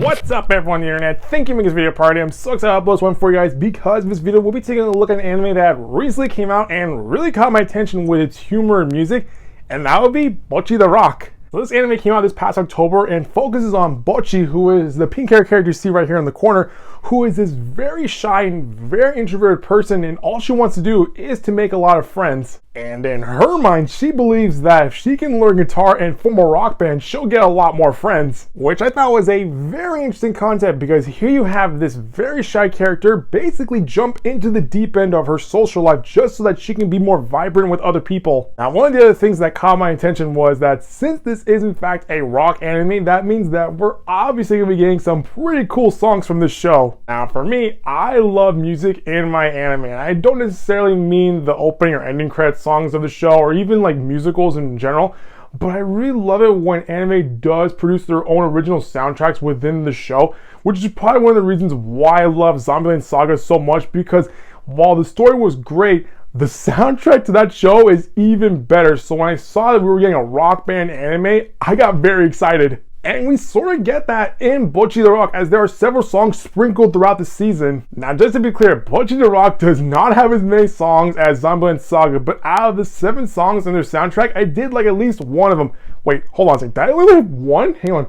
What's up everyone on the internet? Thank you for making this video party. I'm so excited to upload this one for you guys because in this video we'll be taking a look at an anime that recently came out and really caught my attention with its humor and music, and that would be Bocchi The Rock. So this anime came out this past October and focuses on Bocchi, who is the pink hair character you see right here in the corner, who is this very shy and very introverted person, and all she wants to do is to make a lot of friends. And in her mind, she believes that if she can learn guitar and form a rock band, she'll get a lot more friends. Which I thought was a very interesting concept, because here you have this very shy character basically jump into the deep end of her social life just so that she can be more vibrant with other people. Now, one of the other things that caught my attention was that since this is in fact a rock anime, that means that we're obviously going to be getting some pretty cool songs from this show. Now, for me, I love music in my anime, and I don't necessarily mean the opening or ending credits songs of the show or even like musicals in general, but I really love it when anime does produce their own original soundtracks within the show, which is probably one of the reasons why I love Zombieland Saga so much, because while the story was great, the soundtrack to that show is even better. So when I saw that we were getting a rock band anime, I got very excited. And we sort of get that in Bocchi The Rock, as there are several songs sprinkled throughout the season. Now, just to be clear, Bocchi The Rock does not have as many songs as Zombieland Saga, but out of the 7 songs in their soundtrack, I did like at least one of them. Wait, hold on a second. Did I only have one? Hang on.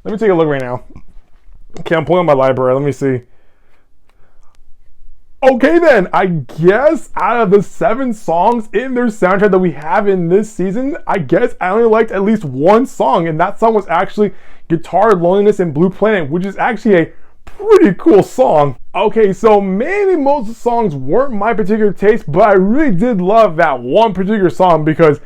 Let me take a look right now. Okay, I'm pulling up my library. Let me see. Okay then, I guess out of the 7 songs in their soundtrack that we have in this season, I guess I only liked at least one song, and that song was actually Guitar, Loneliness, and Blue Planet, which is actually a pretty cool song. Okay, so maybe most of the songs weren't my particular taste, but I really did love that one particular song because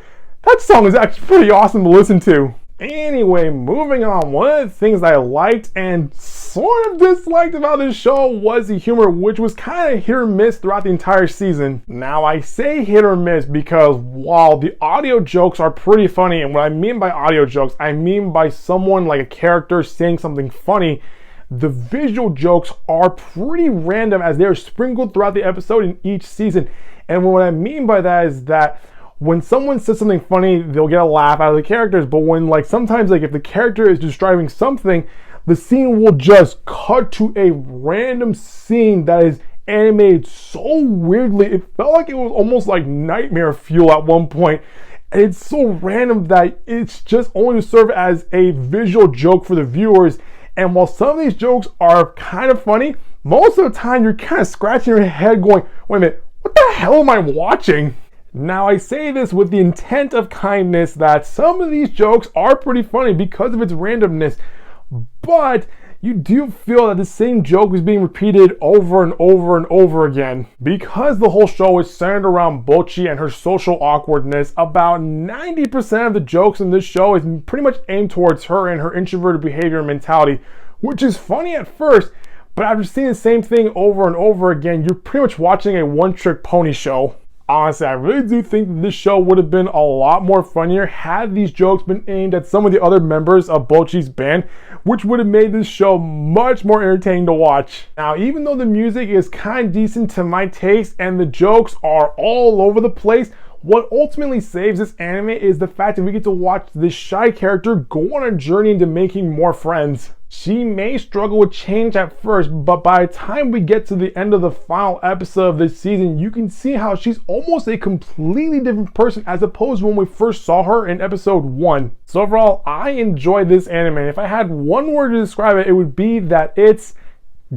that song is actually pretty awesome to listen to. Anyway, moving on, one of the things that I liked and sort of disliked about this show was the humor, which was kind of hit or miss throughout the entire season. Now, I say hit or miss because while the audio jokes are pretty funny, and what I mean by audio jokes, I mean by someone like a character saying something funny, the visual jokes are pretty random as they are sprinkled throughout the episode in each season. And what I mean by that is that when someone says something funny, they'll get a laugh out of the characters, but when like sometimes like if the character is describing something, the scene will just cut to a random scene that is animated so weirdly. It felt like it was almost like nightmare fuel at one point. And it's so random that it's just only to serve as a visual joke for the viewers. And while some of these jokes are kind of funny, most of the time you're kind of scratching your head going, wait a minute, what the hell am I watching? Now, I say this with the intent of kindness that some of these jokes are pretty funny because of its randomness, but you do feel that the same joke is being repeated over and over and over again. Because the whole show is centered around Bocchi and her social awkwardness, about 90% of the jokes in this show is pretty much aimed towards her and her introverted behavior and mentality, which is funny at first, but after seeing the same thing over and over again, you're pretty much watching a one-trick pony show. Honestly, I really do think that this show would have been a lot more funnier had these jokes been aimed at some of the other members of Bocchi's band, which would have made this show much more entertaining to watch. Now, even though the music is kind of decent to my taste and the jokes are all over the place, what ultimately saves this anime is the fact that we get to watch this shy character go on a journey into making more friends. She may struggle with change at first, but by the time we get to the end of the final episode of this season, you can see how she's almost a completely different person as opposed to when we first saw her in episode 1. So overall, I enjoyed this anime. If I had one word to describe it, it would be that it's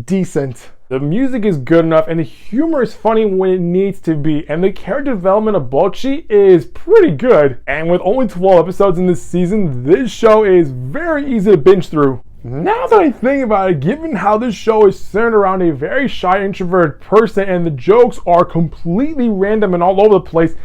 decent. The music is good enough and the humor is funny when it needs to be, and the character development of Bocchi is pretty good. And with only 12 episodes in this season, this show is very easy to binge through. Now that I think about it, given how this show is centered around a very shy introverted person and the jokes are completely random and all over the place,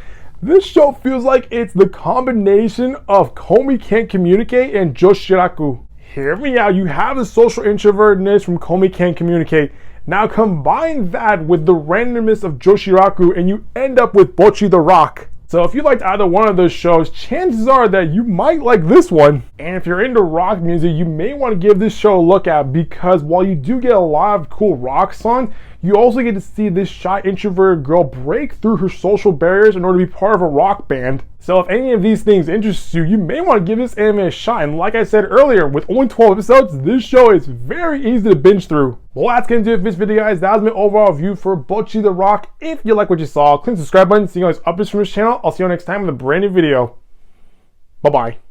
this show feels like it's the combination of Komi Can't Communicate and Joshiraku. Hear me out, you have the social introvertedness from Komi Can't Communicate. Now combine that with the randomness of Joshiraku and you end up with Bocchi The Rock. So if you liked either one of those shows, chances are that you might like this one. And if you're into rock music, you may want to give this show a look at, because while you do get a lot of cool rock songs, you also get to see this shy introverted girl break through her social barriers in order to be part of a rock band. So if any of these things interest you, you may want to give this anime a shot. And like I said earlier, with only 12 episodes, this show is very easy to binge through. Well, that's going to do it for this video, guys. That was my overall view for Bocchi The Rock. If you like what you saw, click the subscribe button so you guys updates from this channel. I'll see you next time with a brand new video. Bye-bye.